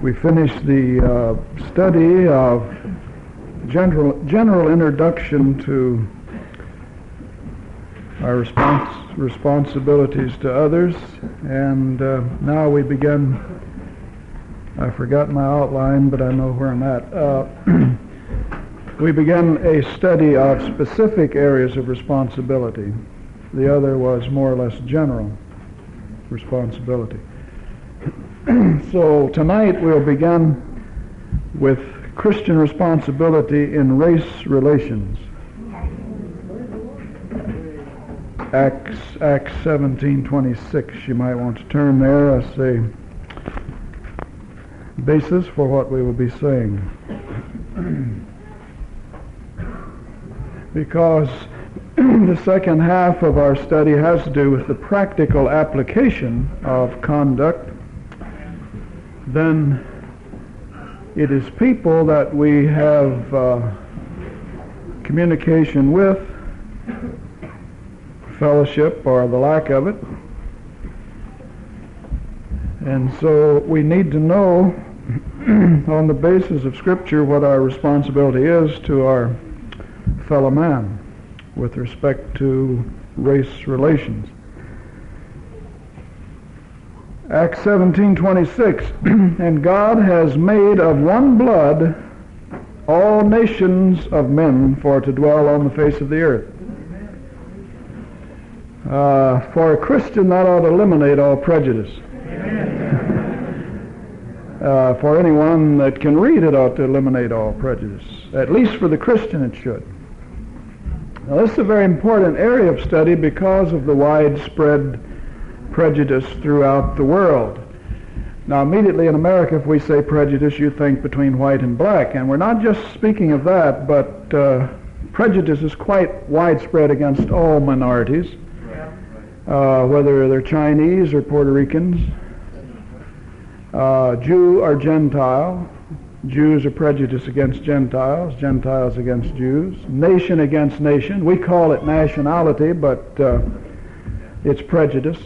We finished the study of general introduction to our responsibilities to others, and now we begin. I forgot my outline, but I know where I'm at. We began a study of specific areas of responsibility. The other was more or less general responsibility. So tonight we'll begin with Christian responsibility in race relations. Acts 17:26. You might want to turn there as a basis for what we will be saying. Because the second half of our study has to do with the practical application of conduct, then it is people that we have communication with, fellowship or the lack of it, and so we need to know on the basis of Scripture what our responsibility is to our fellow man with respect to race relations. Acts 17:26, and God has made of one blood all nations of men for to dwell on the face of the earth. For a Christian, that ought to eliminate all prejudice. For anyone that can read, it ought to eliminate all prejudice. At least for the Christian, it should. Now, this is a very important area of study because of the widespread prejudice throughout the world. Now, immediately in America, if we say prejudice, you think between white and black, and we're not just speaking of that, but prejudice is quite widespread against all minorities, whether they're Chinese or Puerto Ricans, Jew or Gentile. Jews are prejudiced against Gentiles, Gentiles against Jews, nation against nation. We call it nationality, but it's prejudice.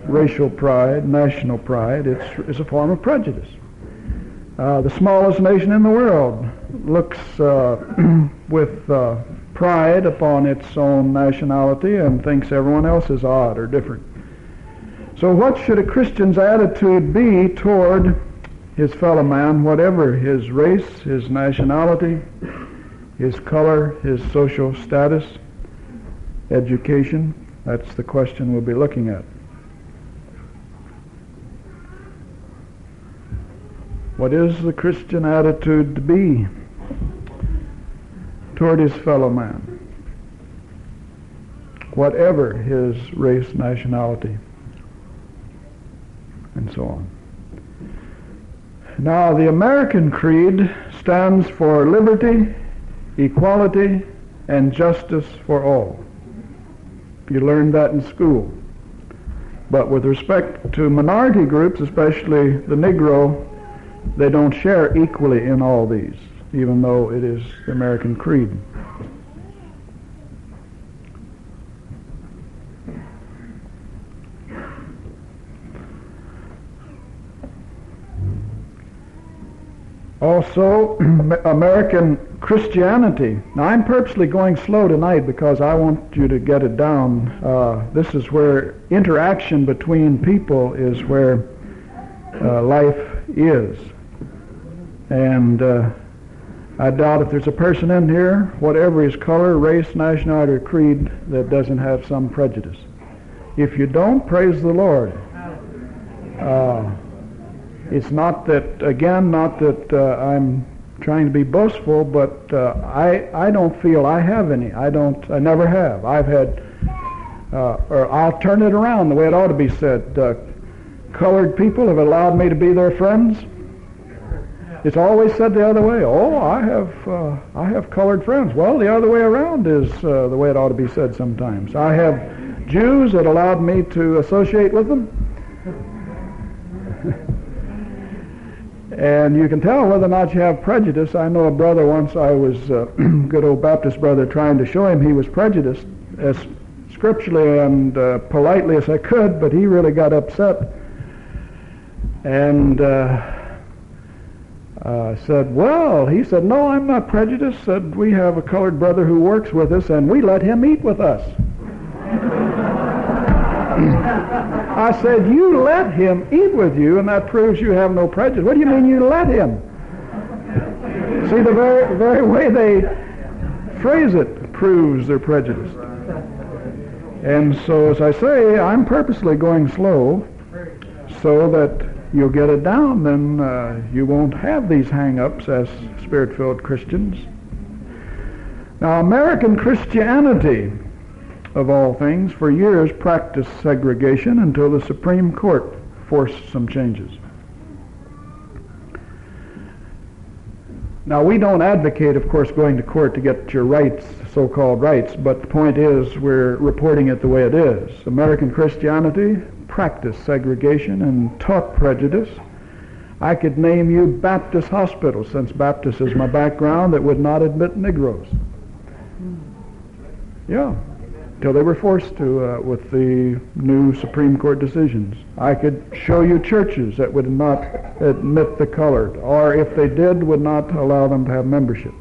Racial pride, national pride, it's a form of prejudice. The smallest nation in the world looks with pride upon its own nationality and thinks everyone else is odd or different. So what should a Christian's attitude be toward his fellow man, whatever his race, his nationality, his color, his social status, education? That's the question we'll be looking at. What is the Christian attitude to be toward his fellow man, whatever his race, nationality, and so on? Now, the American creed stands for liberty, equality, and justice for all. You learned that in school. But with respect to minority groups, especially the Negro, they don't share equally in all these, even though it is the American creed. Also, American Christianity. Now, I'm purposely going slow tonight because I want you to get it down. This is where interaction between people is where life is. And I doubt if there's a person in here, whatever his color, race, nationality, or creed, that doesn't have some prejudice. If you don't, praise the Lord. It's not that, again, not that I'm trying to be boastful, but I don't feel I have any. I never have. I've had, or I'll turn it around the way it ought to be said. Colored people have allowed me to be their friends. It's always said the other way. Oh, I have colored friends. Well, the other way around is the way it ought to be said sometimes. I have Jews that allowed me to associate with them. And you can tell whether or not you have prejudice. I know a brother once, I was a good old Baptist brother, trying to show him he was prejudiced as scripturally and politely as I could, but he really got upset. And said, well, he said, no, I'm not prejudiced. Said, we have a colored brother who works with us, and we let him eat with us. I said, you let him eat with you, and that proves you have no prejudice. What do you mean you let him? See, the very way they phrase it proves they're prejudiced. And so, as I say, I'm purposely going slow so that you'll get it down, then you won't have these hang-ups as Spirit-filled Christians. Now, American Christianity, of all things, for years practiced segregation until the Supreme Court forced some changes. Now, we don't advocate, of course, going to court to get your rights, so-called rights, but the point is we're reporting it the way it is. American Christianity practiced segregation and taught prejudice. I could name you Baptist hospitals, since Baptist is my background, that would not admit Negroes. Yeah, till they were forced to with the new Supreme Court decisions. I could show you churches that would not admit the colored, or if they did, would not allow them to have membership.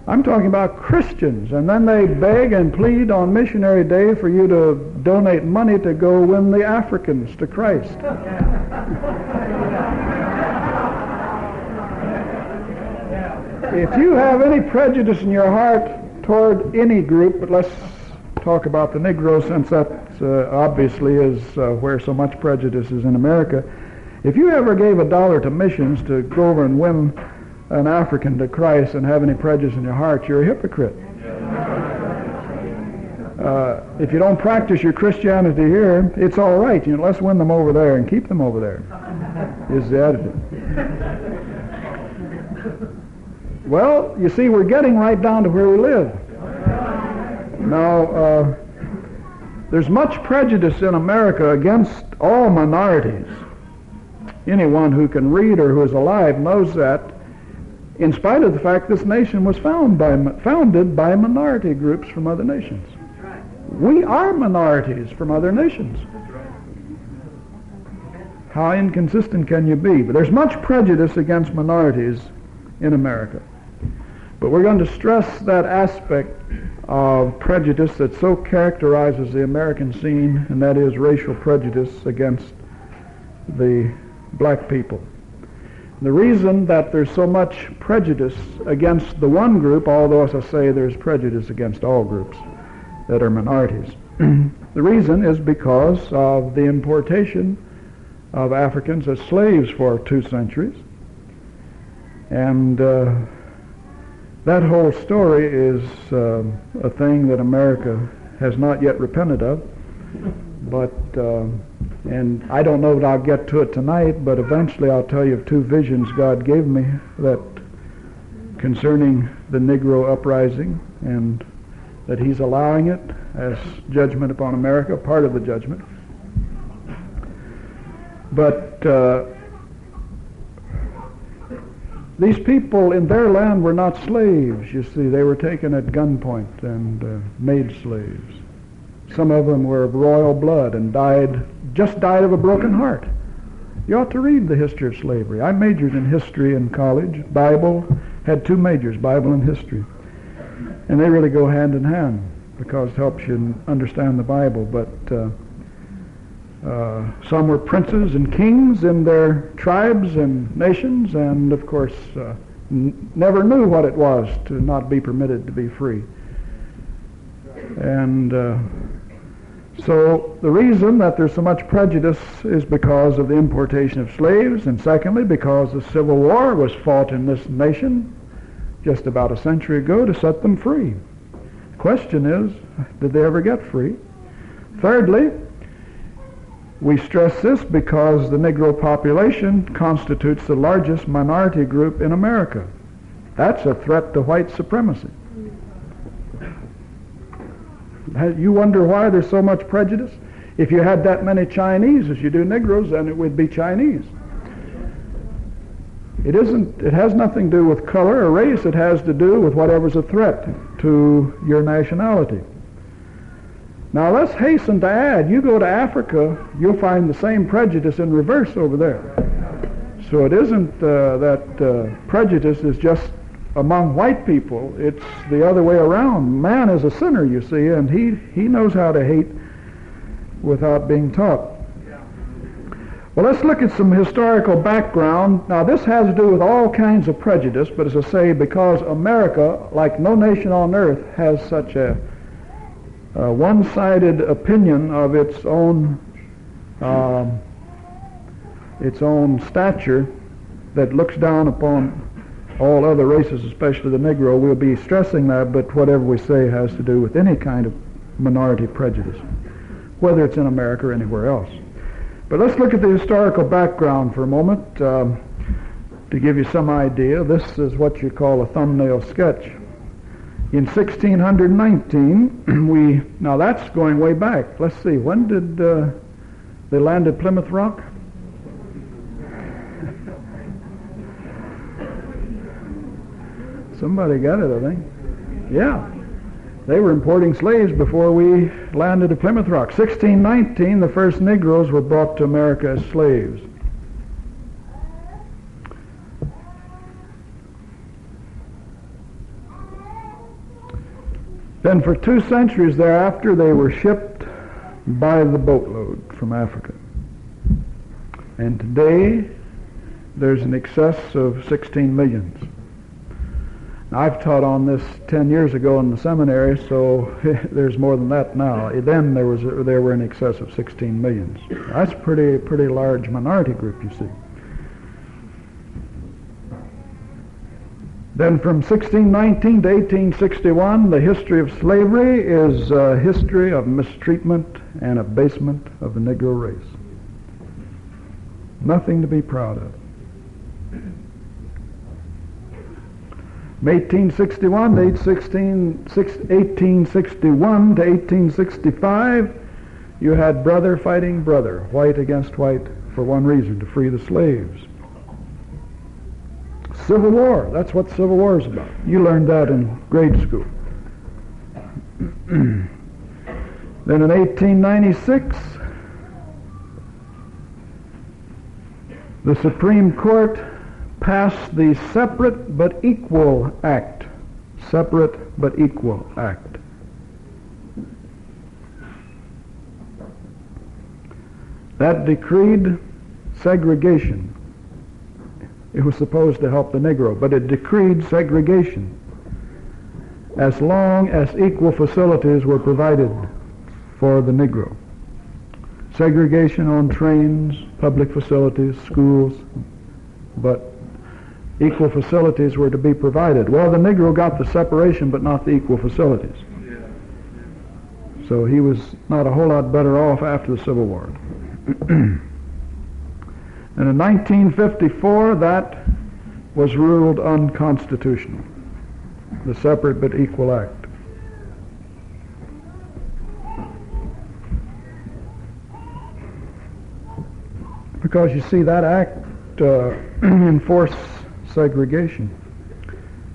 I'm talking about Christians, and then they beg and plead on Missionary Day for you to donate money to go win the Africans to Christ. If you have any prejudice in your heart toward any group, but let's talk about the Negro, since that obviously is where so much prejudice is in America. If you ever gave $1 to missions to go over and win an African to Christ and have any prejudice in your heart, you're a hypocrite. If you don't practice your Christianity here, it's all right. You know, let's win them over there and keep them over there, is the attitude. Well, you see, we're getting right down to where we live. Now, there's much prejudice in America against all minorities. Anyone who can read or who is alive knows that, in spite of the fact this nation was founded by minority groups from other nations. We are minorities from other nations. How inconsistent can you be? But there's much prejudice against minorities in America. But we're going to stress that aspect of prejudice that so characterizes the American scene, and that is racial prejudice against the black people. The reason that there's so much prejudice against the one group, although, as I say, there's prejudice against all groups that are minorities, the reason is because of the importation of Africans as slaves for 2 centuries. And that whole story is a thing that America has not yet repented of. But, and I don't know that I'll get to it tonight, but eventually I'll tell you of 2 visions God gave me that concerning the Negro uprising, and that he's allowing it as judgment upon America, part of the judgment. But these people in their land were not slaves, you see. They were taken at gunpoint and made slaves. Some of them were of royal blood and just died of a broken heart. You ought to read the history of slavery. I majored in history in college. Bible, had 2 majors, Bible and history. And they really go hand in hand because it helps you understand the Bible. But some were princes and kings in their tribes and nations, and of course never knew what it was to not be permitted to be free. And so the reason that there's so much prejudice is because of the importation of slaves, and secondly because the Civil War was fought in this nation just about a century ago to set them free. The question is, did they ever get free? Thirdly, we stress this because the Negro population constitutes the largest minority group in America. That's a threat to white supremacy. You wonder why there's so much prejudice? If you had that many Chinese as you do Negroes, then it would be Chinese. It has nothing to do with color or race. It has to do with whatever's a threat to your nationality. Now let's hasten to add, you go to Africa, you'll find the same prejudice in reverse over there. So it isn't that prejudice is just among white people. It's the other way around. Man is a sinner, you see, and he knows how to hate without being taught. Well, let's look at some historical background. Now, this has to do with all kinds of prejudice, but as I say, because America, like no nation on earth, has such a one-sided opinion of its own stature that looks down upon all other races, especially the Negro. We'll be stressing that, but whatever we say has to do with any kind of minority prejudice, whether it's in America or anywhere else. But let's look at the historical background for a moment to give you some idea. This is what you call a thumbnail sketch. In 1619, now that's going way back. Let's see, when did they land at Plymouth Rock? Somebody got it, I think. Yeah. They were importing slaves before we landed at Plymouth Rock. 1619, the first Negroes were brought to America as slaves. Then for 2 centuries thereafter, they were shipped by the boatload from Africa. And today, there's an excess of 16 million. Now, I've taught on this 10 years ago in the seminary, so there's more than that now. Then there were in excess of 16 million. That's a pretty large minority group, you see. Then from 1619 to 1861, the history of slavery is a history of mistreatment and abasement of the Negro race. Nothing to be proud of. From 1861 to 1865, you had brother fighting brother, white against white, for one reason, to free the slaves. Civil War, that's what Civil War is about. You learned that in grade school. Then in 1896, the Supreme Court passed the Separate but Equal Act. Separate but Equal Act. That decreed segregation. It was supposed to help the Negro, but it decreed segregation as long as equal facilities were provided for the Negro. Segregation on trains, public facilities, schools, but equal facilities were to be provided. Well, the Negro got the separation, but not the equal facilities. So he was not a whole lot better off after the Civil War. And in 1954, that was ruled unconstitutional, the Separate but Equal Act. Because you see, that act enforced segregation.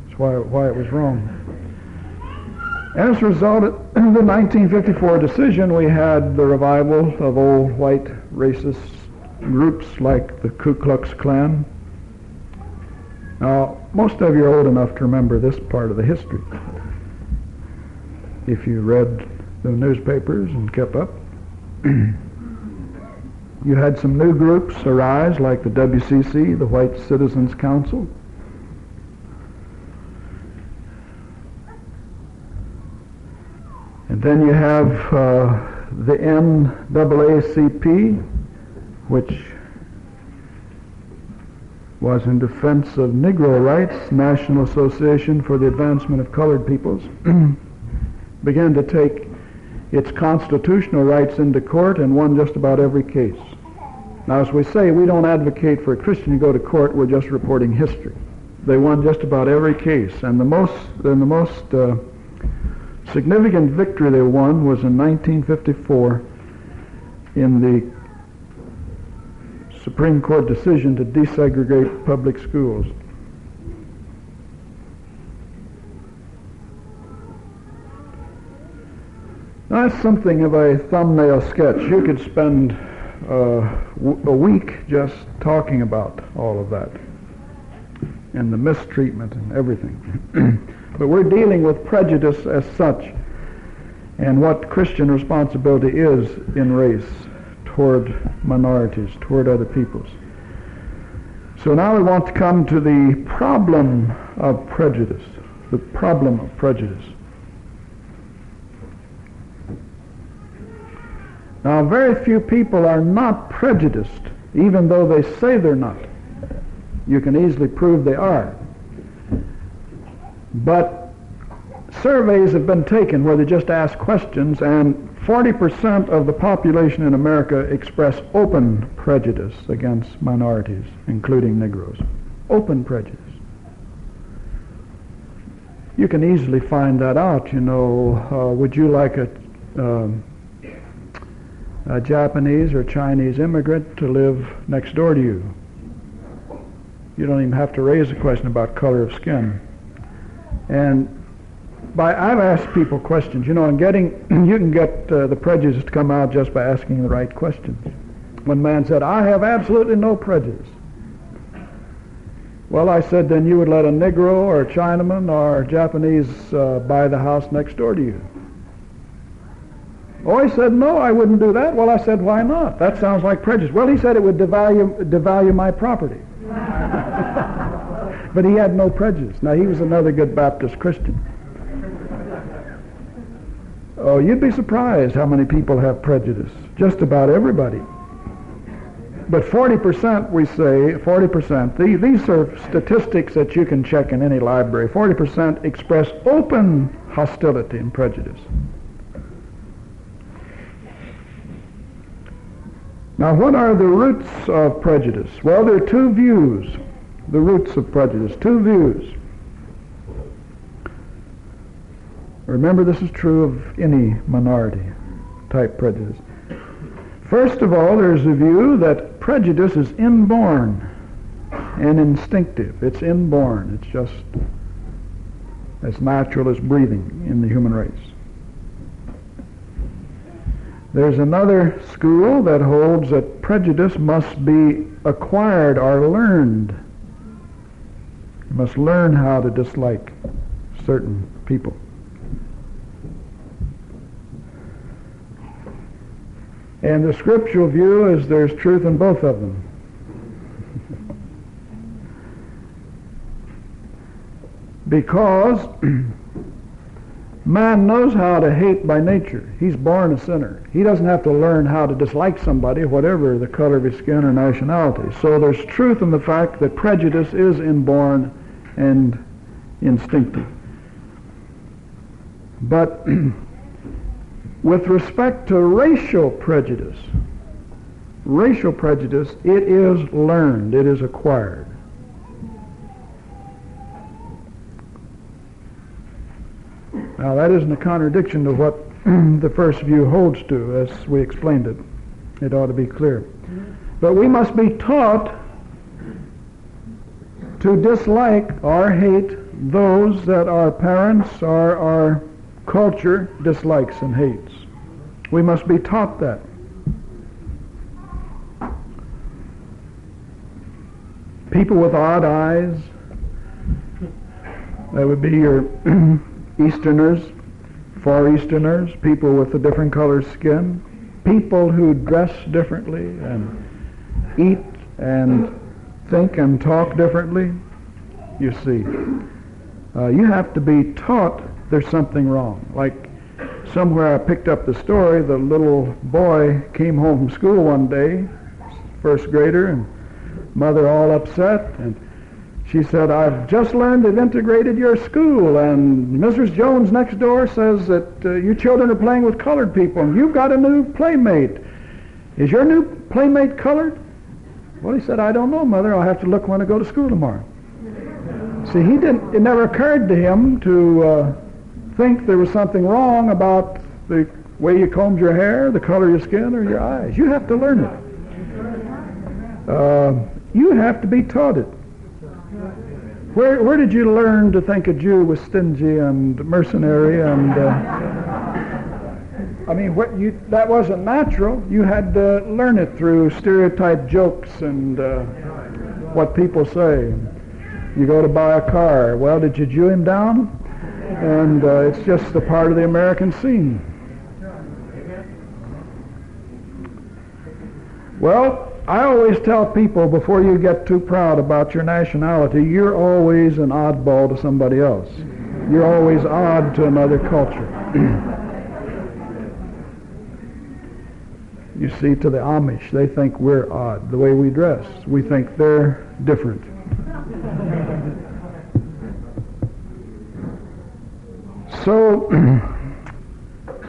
That's why it was wrong. As a result of the 1954 decision, we had the revival of old white racist groups like the Ku Klux Klan. Now, most of you are old enough to remember this part of the history, if you read the newspapers and kept up. You had some new groups arise, like the WCC, the White Citizens Council. And then you have the NAACP, which was in defense of Negro rights, National Association for the Advancement of Colored Peoples, began to take its constitutional rights into court and won just about every case. Now, as we say, we don't advocate for a Christian to go to court, we're just reporting history. They won just about every case, and the most significant victory they won was in 1954 in the Supreme Court decision to desegregate public schools. Now, that's something of a thumbnail sketch. You could spend a week just talking about all of that and the mistreatment and everything. But we're dealing with prejudice as such and what Christian responsibility is in race toward minorities, toward other peoples. So now we want to come to the problem of prejudice, the problem of prejudice. Now, very few people are not prejudiced, even though they say they're not. You can easily prove they are. But surveys have been taken where they just ask questions, and 40% of the population in America express open prejudice against minorities, including Negroes. Open prejudice. You can easily find that out, would you like a Japanese or Chinese immigrant to live next door to you? You don't even have to raise a question about color of skin. And I've asked people questions, and you can get the prejudice to come out just by asking the right questions. One man said, I have absolutely no prejudice. Well, I said, then you would let a Negro or a Chinaman or a Japanese buy the house next door to you? Oh, he said, no, I wouldn't do that. Well, I said, why not? That sounds like prejudice. Well, he said it would devalue my property. But he had no prejudice. Now, he was another good Baptist Christian. Oh, you'd be surprised how many people have prejudice. Just about everybody. But 40%, we say, 40%, these are statistics that you can check in any library. 40% express open hostility and prejudice. Now, what are the roots of prejudice? Well, there are two views, the roots of prejudice, two views. Remember, this is true of any minority-type prejudice. First of all, there's a view that prejudice is inborn and instinctive. It's inborn. It's just as natural as breathing in the human race. There's another school that holds that prejudice must be acquired or learned. You must learn how to dislike certain people. And the scriptural view is there's truth in both of them. Because man knows how to hate by nature. He's born a sinner. He doesn't have to learn how to dislike somebody, whatever the color of his skin or nationality. So there's truth in the fact that prejudice is inborn and instinctive. But with respect to racial prejudice, it is learned, it is acquired. Now, that isn't a contradiction to what the first view holds to, as we explained it. It ought to be clear. But we must be taught to dislike or hate those that our parents or our culture dislikes and hates. We must be taught that. People with odd eyes, that would be your Easterners, Far Easterners, people with a different colored skin, people who dress differently and eat and think and talk differently. You see, you have to be taught there's something wrong. Like somewhere I picked up the story, the little boy came home from school one day, first grader, and mother all upset, and she said, I've just learned they've integrated your school, and Mrs. Jones next door says that you children are playing with colored people, and you've got a new playmate. Is your new playmate colored? Well, he said, I don't know, Mother. I'll have to look when I go to school tomorrow. See, it never occurred to him to think there was something wrong about the way you combed your hair, the color of your skin, or your eyes. You have to learn it. You have to be taught it. Where did you learn to think a Jew was stingy and mercenary and I mean, that wasn't natural. You had to learn it through stereotyped jokes and what people say. You go to buy a car. Well, did you Jew him down? And it's just a part of the American scene. Well, I always tell people, before you get too proud about your nationality, you're always an oddball to somebody else. You're always odd to another culture. You see, to the Amish, they think we're odd, the way we dress. We think they're different. So,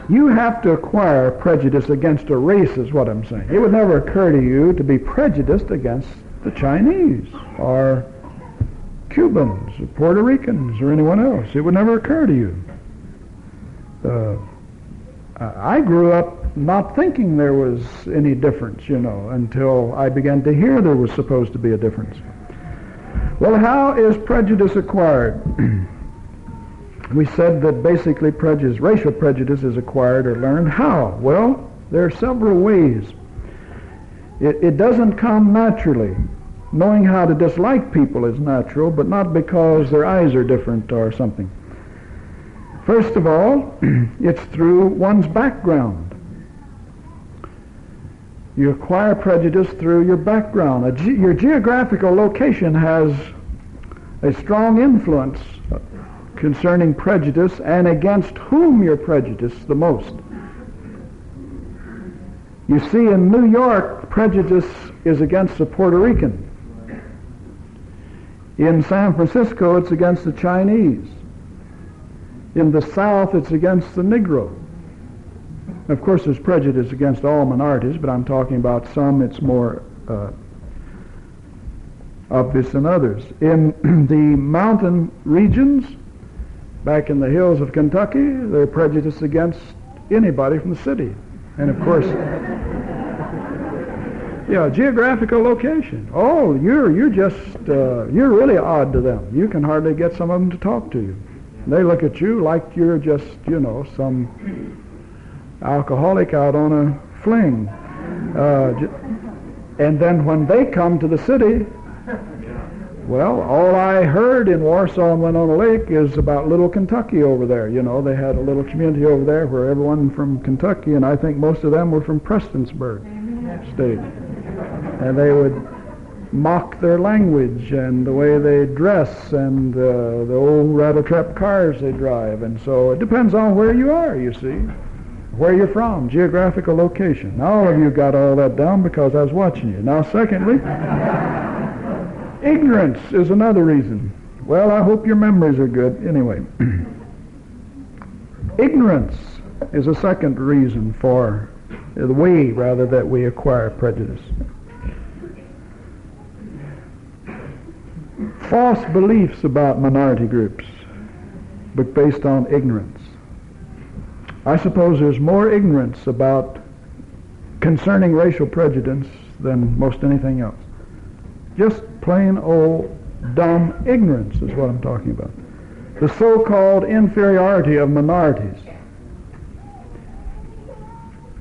you have to acquire prejudice against a race, is what I'm saying. It would never occur to you to be prejudiced against the Chinese, or Cubans, or Puerto Ricans, or anyone else. It would never occur to you. I grew up not thinking there was any difference, until I began to hear there was supposed to be a difference. Well, how is prejudice acquired? We said that basically racial prejudice is acquired or learned. How? Well, there are several ways. It doesn't come naturally. Knowing how to dislike people is natural, but not because their eyes are different or something. First of all, it's through one's background. You acquire prejudice through your background. Your geographical location has a strong influence concerning prejudice and against whom you're prejudiced the most. You see, in New York, prejudice is against the Puerto Rican. In San Francisco, it's against the Chinese. In the South, it's against the Negro. Of course, there's prejudice against all minorities, but I'm talking about some. It's more obvious than others. In the mountain regions, back in the hills of Kentucky, they're prejudiced against anybody from the city. And of course, geographical location. Oh, you're really odd to them. You can hardly get some of them to talk to you. They look at you like you're just, some alcoholic out on a fling. And then when they come to the city, well, all I heard in Warsaw and Winona Lake is about Little Kentucky over there. They had a little community over there where everyone from Kentucky, and I think most of them were from Prestonsburg State. And they would mock their language and the way they dress and the old rattle-trap cars they drive. And so it depends on where you are, you see, where you're from, geographical location. Now all of you got all that down because I was watching you. Now secondly, ignorance is another reason. Well, I hope your memories are good. Anyway, ignorance is a second reason for the way, rather, that we acquire prejudice. False beliefs about minority groups, but based on ignorance. I suppose there's more ignorance concerning racial prejudice than most anything else. Just plain old dumb ignorance is what I'm talking about. The so-called inferiority of minorities.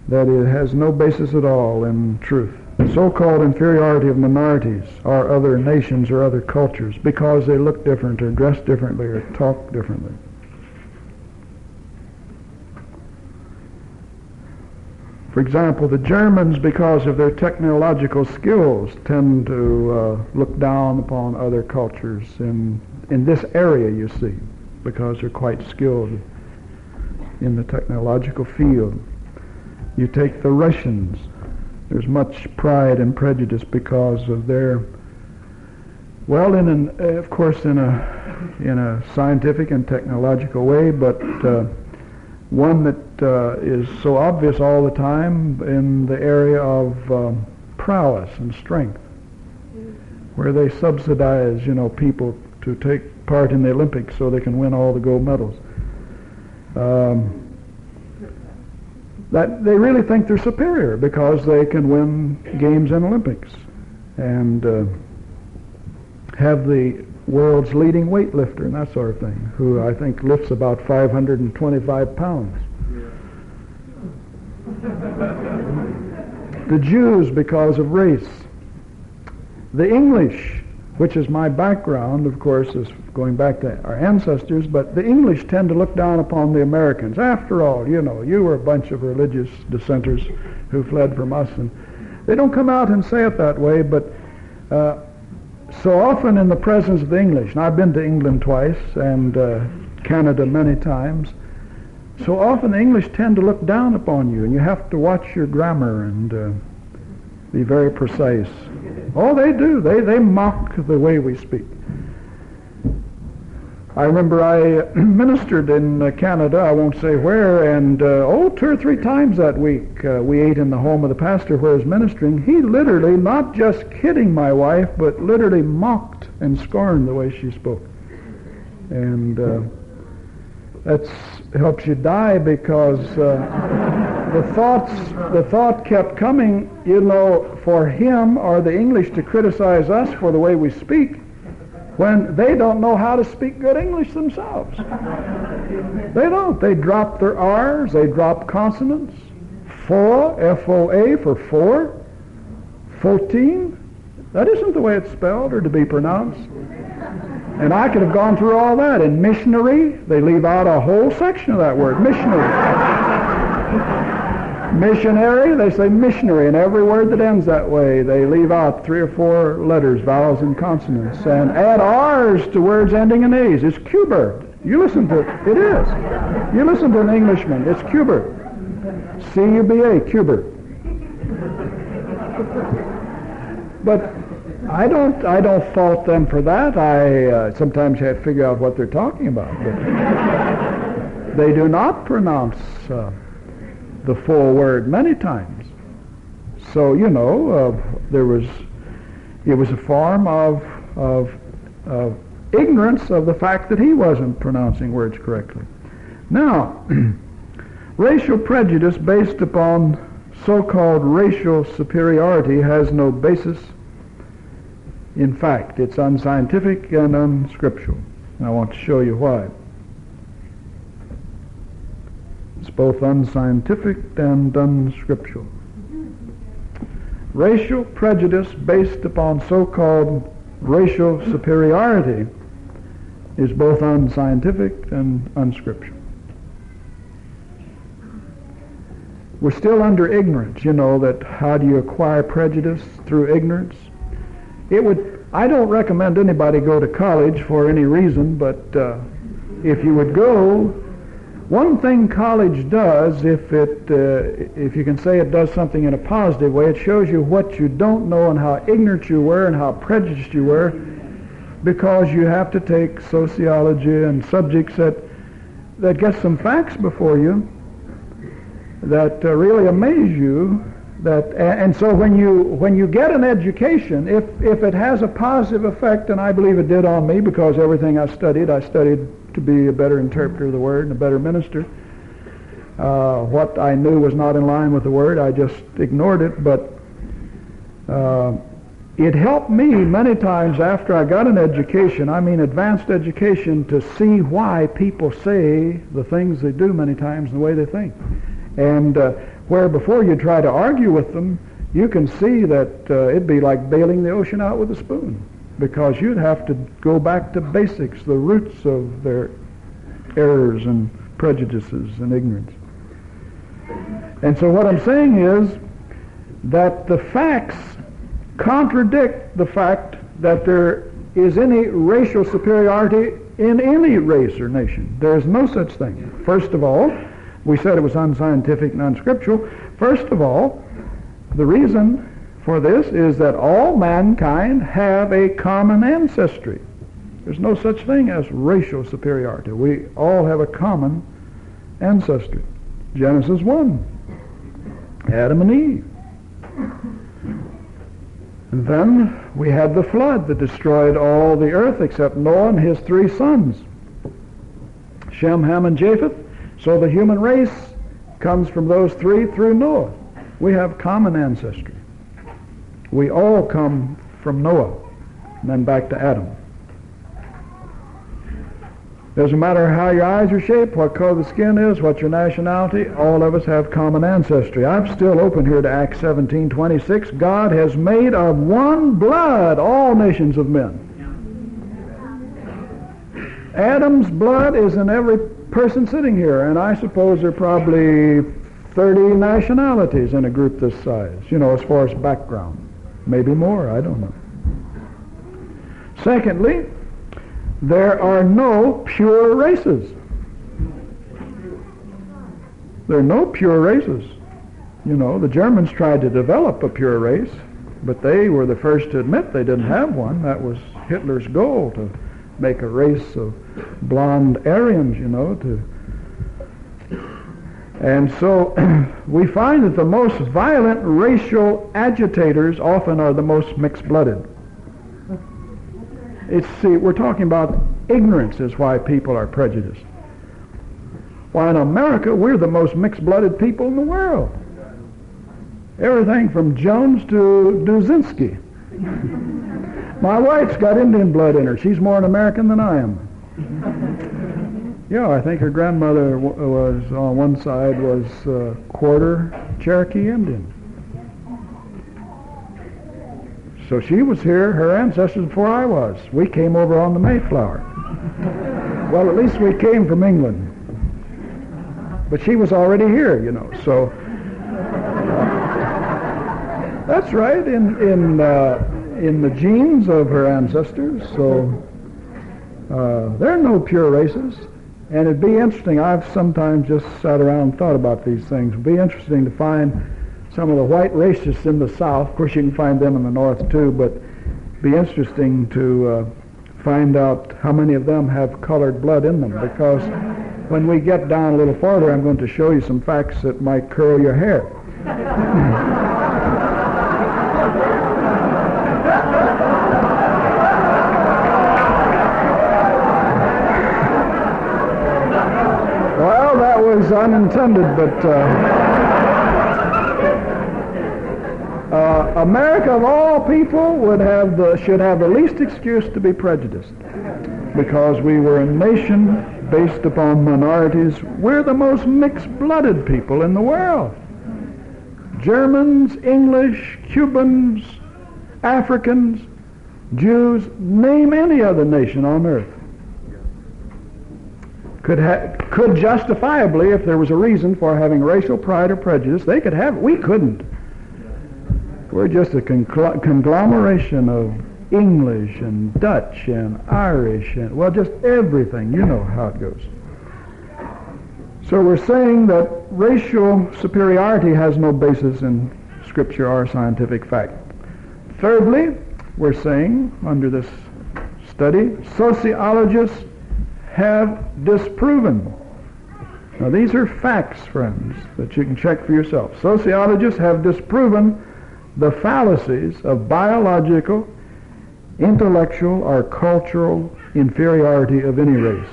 That it has no basis at all in truth. The so-called inferiority of minorities or other nations or other cultures because they look different or dress differently or talk differently. For example, the Germans, because of their technological skills, tend to look down upon other cultures in this area, you see, because they're quite skilled in the technological field. You take the Russians. There's much pride and prejudice because of their, well, of course, in a scientific and technological way, but one that is so obvious all the time in the area of prowess and strength, where they subsidize, people to take part in the Olympics so they can win all the gold medals. That they really think they're superior because they can win games in Olympics and have the world's leading weightlifter and that sort of thing, who I think lifts about 525 pounds. The Jews because of race. The English, which is my background, of course, is going back to our ancestors, but the English tend to look down upon the Americans. After all, you were a bunch of religious dissenters who fled from us, and they don't come out and say it that way, but so often in the presence of the English, and I've been to England twice and Canada many times, so often the English tend to look down upon you, and you have to watch your grammar and be very precise. Oh, they do. They mock the way we speak. I remember I ministered in Canada, I won't say where, and 2 or 3 times that week we ate in the home of the pastor where I was ministering. He literally, not just kidding my wife, but literally mocked and scorned the way she spoke. And that helps you die, because the thought kept coming, for him or the English to criticize us for the way we speak, when they don't know how to speak good English themselves. They don't. They drop their R's, they drop consonants. For, F-O-A for four, 14, that isn't the way it's spelled or to be pronounced. And I could have gone through all that. In missionary, they leave out a whole section of that word, missionary. Missionary, they say missionary, and every word that ends that way, they leave out 3 or 4 letters, vowels and consonants, and add R's to words ending in A's. It's Cubert. You listen to it. It is. You listen to an Englishman. It's Cubert. C-U-B-A, Cubert. But I don't fault them for that. I sometimes have to figure out what they're talking about. But they do not pronounce the full word many times. So it was a form of ignorance of the fact that he wasn't pronouncing words correctly. Now, racial prejudice based upon so-called racial superiority has no basis in fact. It's unscientific and unscriptural. And I want to show you why. It's both unscientific and unscriptural. Racial prejudice based upon so-called racial superiority is both unscientific and unscriptural. We're still under ignorance. That how do you acquire prejudice? Through ignorance. I don't recommend anybody go to college for any reason, but if you would go, one thing college does, if you can say it does something in a positive way, it shows you what you don't know and how ignorant you were and how prejudiced you were, because you have to take sociology and subjects that get some facts before you that really amaze you. And so when you get an education, if it has a positive effect, and I believe it did on me, because everything I studied to be a better interpreter of the Word and a better minister. What I knew was not in line with the Word, I just ignored it, but it helped me many times after I got an education, I mean advanced education, to see why people say the things they do many times and the way they think. And where before you try to argue with them, you can see that it'd be like bailing the ocean out with a spoon, because you'd have to go back to basics, the roots of their errors and prejudices and ignorance. And so what I'm saying is that the facts contradict the fact that there is any racial superiority in any race or nation. There is no such thing. First of all, we said it was unscientific and unscriptural. First of all, the reason for this is that all mankind have a common ancestry. There's no such thing as racial superiority. We all have a common ancestry. Genesis 1, Adam and Eve. And then we had the flood that destroyed all the earth except Noah and his 3 sons, Shem, Ham, and Japheth. So the human race comes from those 3 through Noah. We have common ancestry. We all come from Noah, and then back to Adam. Doesn't matter how your eyes are shaped, what color the skin is, what your nationality, all of us have common ancestry. I'm still open here to Acts 17:26. God has made of one blood all nations of men. Adam's blood is in every person sitting here, and I suppose there are probably 30 nationalities in a group this size, as far as background. Maybe more, I don't know. Secondly, there are no pure races. There are no pure races. The Germans tried to develop a pure race, but they were the first to admit they didn't have one. That was Hitler's goal, to make a race of blonde Aryans, And so we find that the most violent racial agitators often are the most mixed-blooded. We're talking about ignorance is why people are prejudiced. Why, in America, we're the most mixed-blooded people in the world. Everything from Jones to Duzinski. My wife's got Indian blood in her. She's more an American than I am. Yeah, I think her grandmother was, on one side, was quarter Cherokee Indian. So she was here, her ancestors, before I was. We came over on the Mayflower. Well, at least we came from England. But she was already here, so... that's right, in the genes of her ancestors, so there are no pure races. And it'd be interesting, I've sometimes just sat around and thought about these things. It'd be interesting to find some of the white racists in the South. Of course, you can find them in the North too, but it'd be interesting to find out how many of them have colored blood in them, because when we get down a little farther, I'm going to show you some facts that might curl your hair. Well, that was unintended, but America, of all people, should have the least excuse to be prejudiced, because we were a nation based upon minorities. We're the most mixed-blooded people in the world. Germans, English, Cubans, Africans, Jews, name any other nation on earth. Could justifiably, if there was a reason for having racial pride or prejudice, they could have it. We couldn't. We're just a conglomeration of English and Dutch and Irish and, well, just everything. You know how it goes. So we're saying that racial superiority has no basis in Scripture or scientific fact. Thirdly, we're saying, under this study, sociologists have disproven. Now, these are facts, friends, that you can check for yourself. Sociologists have disproven the fallacies of biological, intellectual, or cultural inferiority of any race.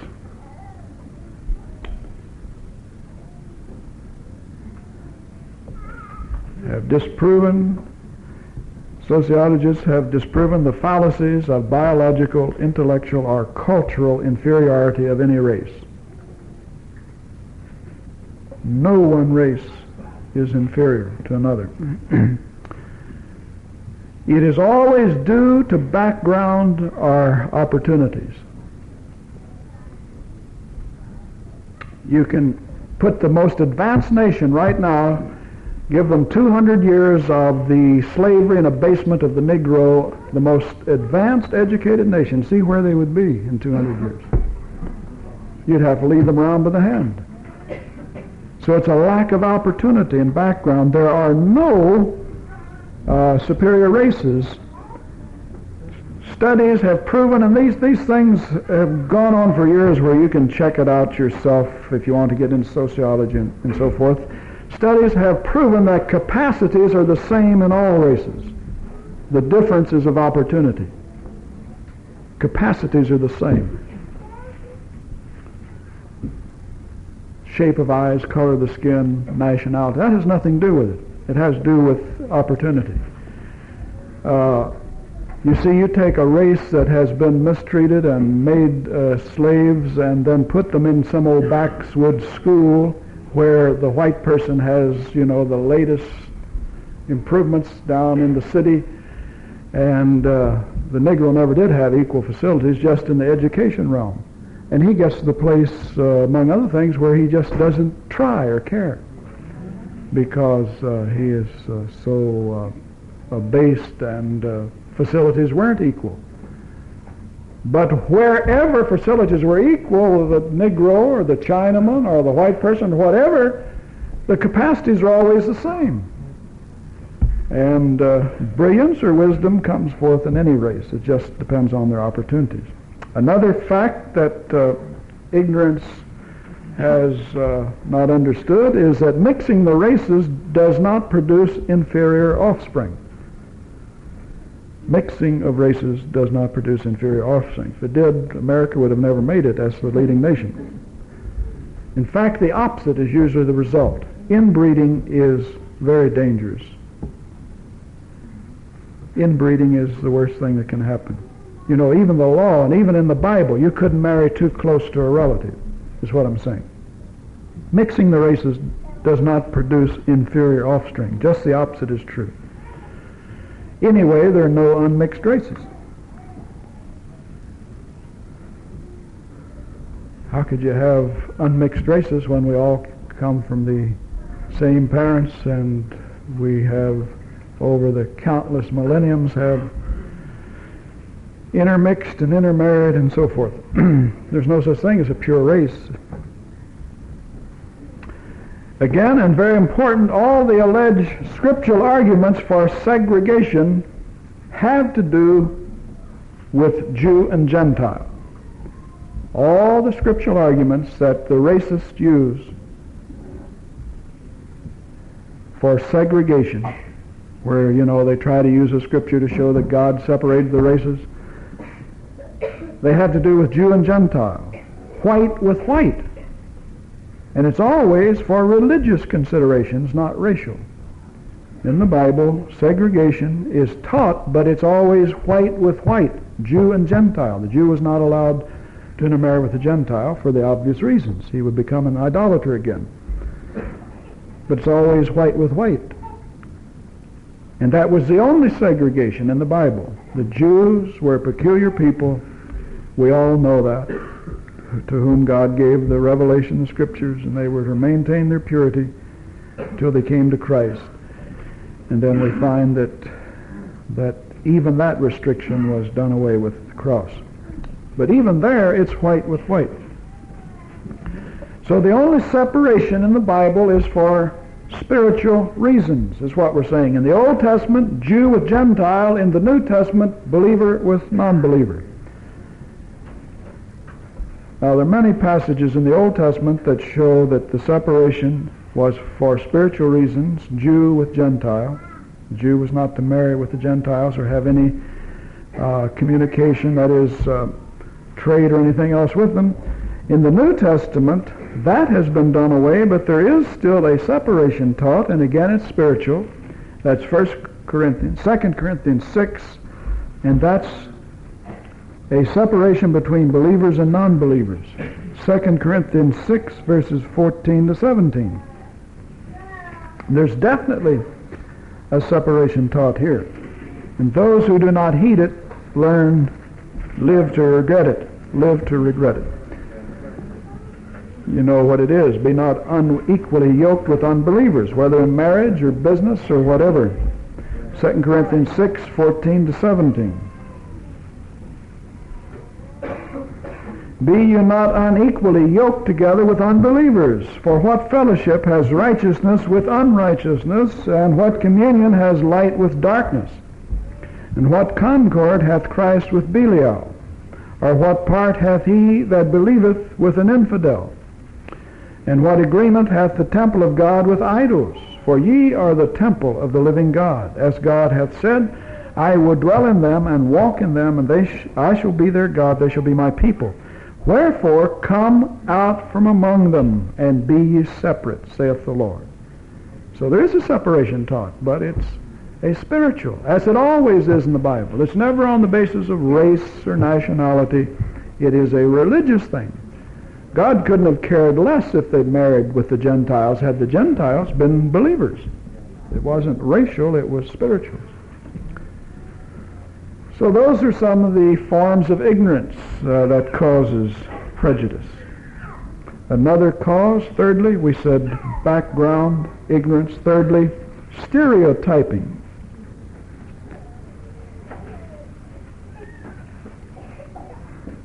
Sociologists have disproven the fallacies of biological, intellectual, or cultural inferiority of any race. No one race is inferior to another. It is always due to background or opportunities. You can put the most advanced nation right now, give them 200 years of the slavery and abasement of the Negro, the most advanced educated nation, see where they would be in 200 years. You'd have to lead them around by the hand. So it's a lack of opportunity and background. There are no superior races. Studies have proven, and these things have gone on for years, where you can check it out yourself if you want to get into sociology and so forth. Studies have proven that capacities are the same in all races. The difference is of opportunity. Capacities are the same. Shape of eyes, color of the skin, nationality. That has nothing to do with it. It has to do with opportunity. You see, you take a race that has been mistreated and made slaves and then put them in some old backwoods school where the white person has, the latest improvements down in the city, and the Negro never did have equal facilities, just in the education realm. And he gets to the place, among other things, where he just doesn't try or care because he is so abased and facilities weren't equal. But wherever facilities were equal, the Negro or the Chinaman or the white person, whatever, the capacities are always the same. And brilliance or wisdom comes forth in any race. It just depends on their opportunities. Another fact that ignorance has not understood is that mixing the races does not produce inferior offspring. Mixing of races does not produce inferior offspring. If it did, America would have never made it as the leading nation. In fact, the opposite is usually the result. Inbreeding is very dangerous. Inbreeding is the worst thing that can happen. Even the law, and even in the Bible, you couldn't marry too close to a relative, is what I'm saying. Mixing the races does not produce inferior offspring. Just the opposite is true. Anyway, there are no unmixed races. How could you have unmixed races when we all come from the same parents and we have, over the countless millenniums, have intermixed and intermarried and so forth? There's no such thing as a pure race. Again, and very important, all the alleged scriptural arguments for segregation have to do with Jew and Gentile. All the scriptural arguments that the racists use for segregation, where, they try to use a scripture to show that God separated the races, they have to do with Jew and Gentile, white with white. And it's always for religious considerations, not racial. In the Bible, segregation is taught, but it's always white with white, Jew and Gentile. The Jew was not allowed to intermarry with the Gentile for the obvious reasons. He would become an idolater again. But it's always white with white. And that was the only segregation in the Bible. The Jews were a peculiar people. We all know that, to whom God gave the revelation of the Scriptures, and they were to maintain their purity until they came to Christ. And then we find that even that restriction was done away with the cross. But even there, it's white with white. So the only separation in the Bible is for spiritual reasons, is what we're saying. In the Old Testament, Jew with Gentile. In the New Testament, believer with non-believer. Now, there are many passages in the Old Testament that show that the separation was for spiritual reasons, Jew with Gentile. The Jew was not to marry with the Gentiles or have any communication, that is, trade or anything else with them. In the New Testament, that has been done away, but there is still a separation taught, and again it's spiritual. That's 2 Corinthians 6, and that's a separation between believers and non-believers. 2 Corinthians 6, verses 14 to 17. There's definitely a separation taught here. And those who do not heed it live to regret it. Live to regret it. You know what it is. Be not unequally yoked with unbelievers, whether in marriage or business or whatever. 2 Corinthians 6, 14 to 17. Be you not unequally yoked together with unbelievers. For what fellowship has righteousness with unrighteousness, and what communion has light with darkness? And what concord hath Christ with Belial? Or what part hath he that believeth with an infidel? And what agreement hath the temple of God with idols? For ye are the temple of the living God. As God hath said, I will dwell in them and walk in them, and I shall be their God, they shall be my people. Wherefore come out from among them, and be ye separate, saith the Lord. So there is a separation taught, but it's a spiritual, as it always is in the Bible. It's never on the basis of race or nationality. It is a religious thing. God couldn't have cared less if they'd married with the Gentiles had the Gentiles been believers. It wasn't racial, it was spiritual. So those are some of the forms of ignorance that causes prejudice. Another cause, thirdly, we said background, ignorance. Thirdly, stereotyping.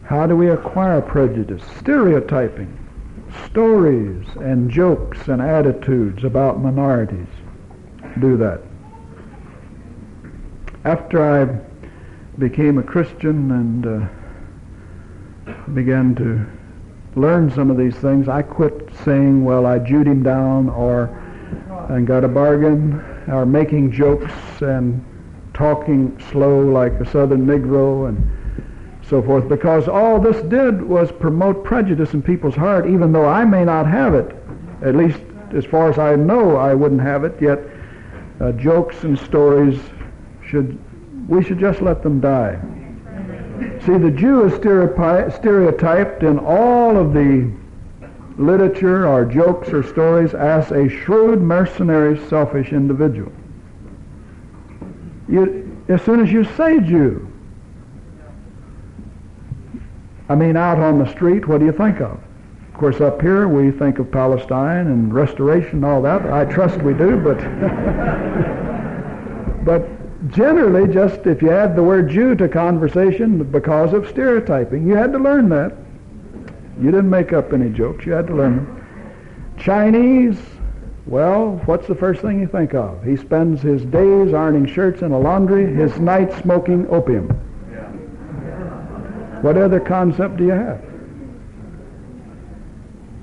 How do we acquire prejudice? Stereotyping. Stories and jokes and attitudes about minorities do that. After I became a Christian and began to learn some of these things, I quit saying, well, I Jewed him down and got a bargain, or making jokes and talking slow like a Southern Negro and so forth, because all this did was promote prejudice in people's heart, even though I may not have it. At least as far as I know, I wouldn't have it, yet jokes and stories we should just let them die. See, the Jew is stereotyped in all of the literature or jokes or stories as a shrewd, mercenary, selfish individual. As soon as you say Jew, out on the street, what do you think of? Of course, up here we think of Palestine and restoration and all that. I trust we do, but but generally, just if you add the word Jew to conversation because of stereotyping, you had to learn that. You didn't make up any jokes. You had to learn them. Chinese, well, what's the first thing you think of? He spends his days ironing shirts in a laundry, his nights smoking opium. What other concept do you have?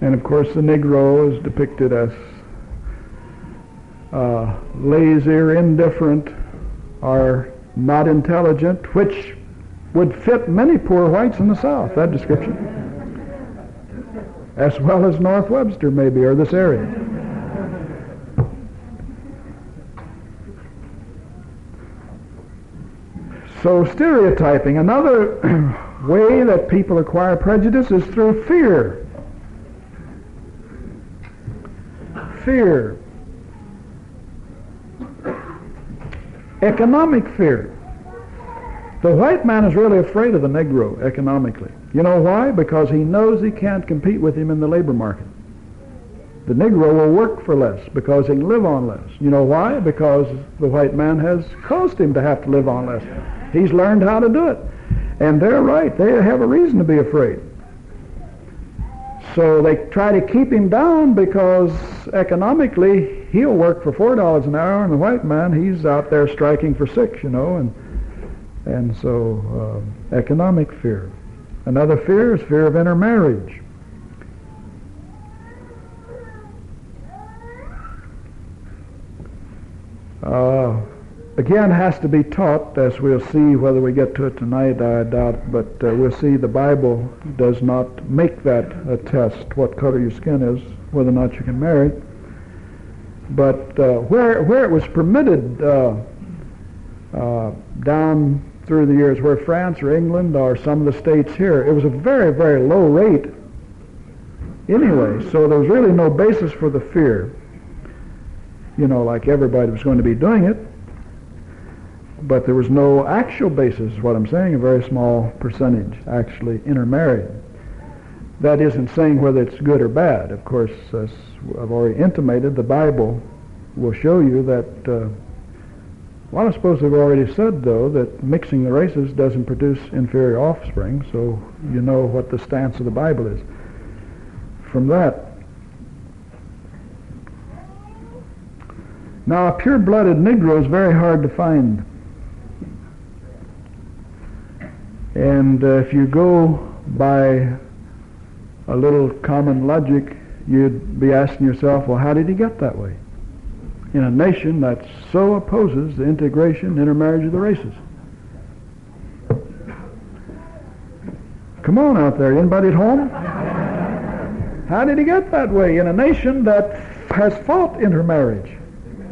And of course, the Negro is depicted as lazy or indifferent or not intelligent, which would fit many poor whites in the South, that description, as well as North Webster maybe, or this area. So stereotyping. Another way that people acquire prejudice is through fear. Fear. Economic fear. The white man is really afraid of the Negro economically. You know why? Because he knows he can't compete with him in the labor market. The Negro will work for less because he can live on less. You know why? Because the white man has caused him to have to live on less. He's learned how to do it. And they're right. They have a reason to be afraid. So they try to keep him down because economically he'll work for $4 an hour, and the white man, he's out there striking for $6, and so economic fear. Another fear is fear of intermarriage. Again, has to be taught, as we'll see. Whether we get to it tonight, I doubt, but we'll see the Bible does not make that a test, what color your skin is, whether or not you can marry. But where it was permitted down through the years, where France or England or some of the states here, it was a very, very low rate anyway, so there was really no basis for the fear. Like everybody was going to be doing it. But there was no actual basis, is what I'm saying. A very small percentage actually intermarried. That isn't saying whether it's good or bad. Of course, as I've already intimated, the Bible will show you that, well, I suppose they've already said, though, that mixing the races doesn't produce inferior offspring, so you know what the stance of the Bible is from that. Now, a pure-blooded Negro is very hard to find. And if you go by a little common logic, you'd be asking yourself, well, how did he get that way? In a nation that so opposes the integration, intermarriage of the races. Come on out there, anybody at home? How did he get that way in a nation that has fought intermarriage?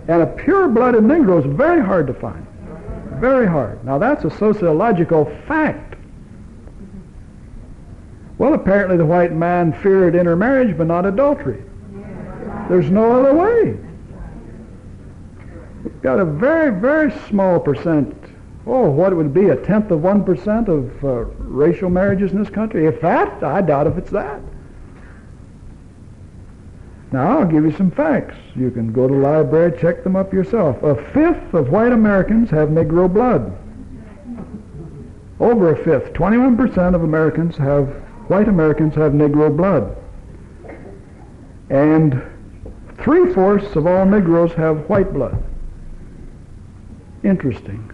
And a pure-blooded Negro is very hard to find. Very hard. Now that's a sociological fact. Well, apparently the white man feared intermarriage but not adultery. There's no other way. We've got a very, very small percent. Oh, what would it be, 0.1% of racial marriages in this country? If that, I doubt if it's that. Now, I'll give you some facts. You can go to the library, check them up yourself. 1/5 of white Americans have Negro blood. Over 1/5, 21% of white Americans have Negro blood. And 3/4 of all Negroes have white blood. Interesting.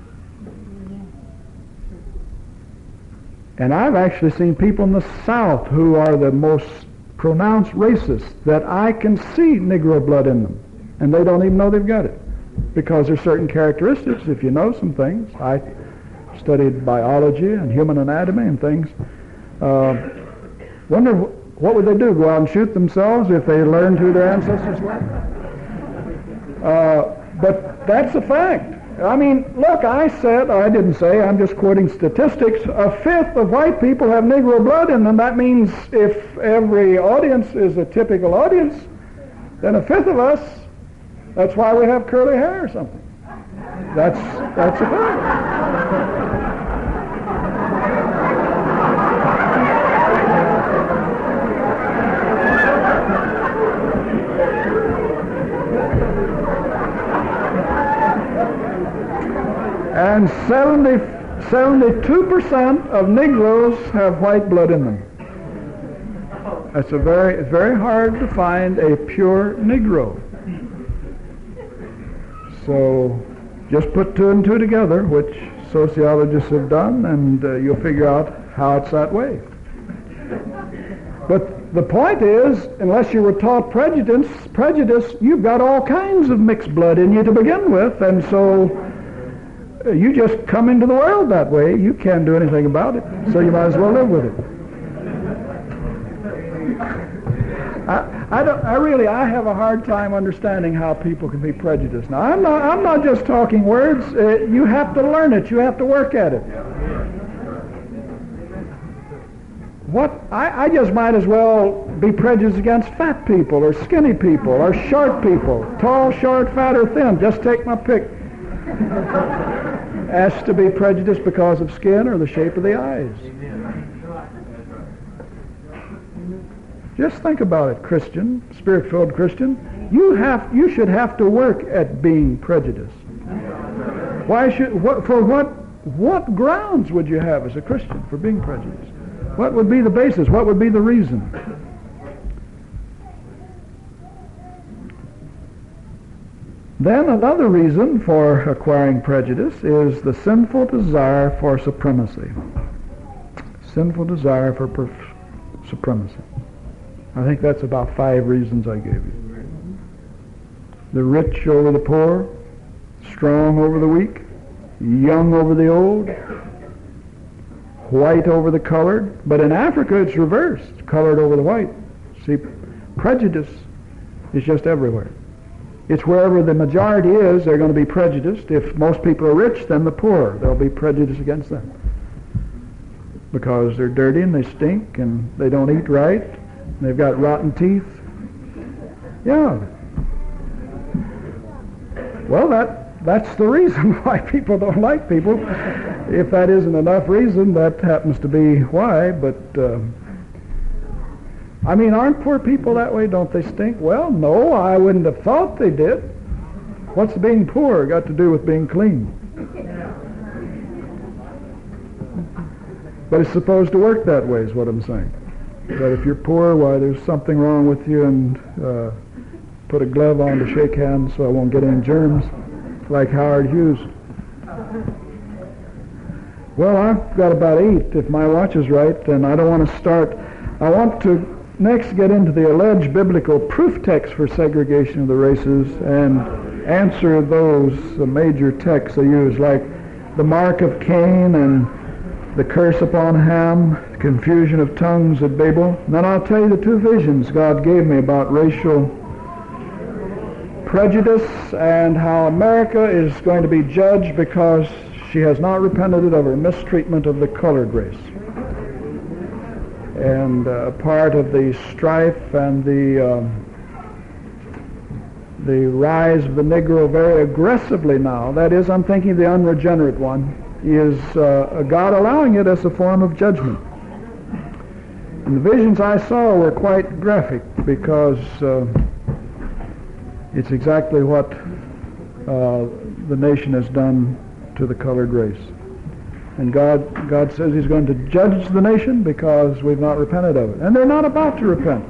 And I've actually seen people in the South who are the most pronounced racists that I can see Negro blood in them. And they don't even know they've got it. Because there's certain characteristics, if you know some things. I studied biology and human anatomy and things. Wonder what would they do? Go out and shoot themselves if they learned who their ancestors were? But that's a fact. I mean, look, I didn't say, I'm just quoting statistics. 1/5 of white people have Negro blood in them. That means if every audience is a typical audience, then 1/5 of us, that's why we have curly hair or something. That's a fact. And 72% of Negroes have white blood in them. It's very hard to find a pure Negro. So just put 2 and 2 together, which sociologists have done, and you'll figure out how it's that way. But the point is, unless you were taught prejudice, you've got all kinds of mixed blood in you to begin with, and so you just come into the world that way. You can't do anything about it, so you might as well live with it. I have a hard time understanding how people can be prejudiced. Now, I'm not just talking words. You have to learn it. You have to work at it. I just might as well be prejudiced against fat people or skinny people or short people, tall, short, fat, or thin. Just take my pick. As to be prejudiced because of skin or the shape of the eyes. Just think about it, Christian, Spirit-filled Christian. You should have to work at being prejudiced. What grounds would you have as a Christian for being prejudiced? What would be the basis? What would be the reason? Then another reason for acquiring prejudice is the sinful desire for supremacy. Sinful desire for supremacy. I think that's about 5 reasons I gave you. The rich over the poor, strong over the weak, young over the old, white over the colored. But in Africa it's reversed, colored over the white. See, prejudice is just everywhere. It's wherever the majority is, they're going to be prejudiced. If most people are rich, then the poor, there'll be prejudice against them. Because they're dirty and they stink and they don't eat right. And they've got rotten teeth. Yeah. Well, that's the reason why people don't like people. If that isn't enough reason, that happens to be why. But, aren't poor people that way? Don't they stink? Well, no, I wouldn't have thought they did. What's being poor got to do with being clean? But it's supposed to work that way is what I'm saying. That if you're poor, why, there's something wrong with you, and put a glove on to shake hands so I won't get any germs, like Howard Hughes. Well, I've got about 8 if my watch is right, and I don't want to start. I want to next get into the alleged biblical proof text for segregation of the races and answer those major texts they use, like the mark of Cain and the curse upon Ham, confusion of tongues at Babel. And then I'll tell you the 2 visions God gave me about racial prejudice and how America is going to be judged because she has not repented of her mistreatment of the colored race. And part of the strife and the rise of the Negro very aggressively now, that is, I'm thinking the unregenerate one, is God allowing it as a form of judgment. And the visions I saw were quite graphic because it's exactly what the nation has done to the colored race. And God says He's going to judge the nation because we've not repented of it. And they're not about to repent.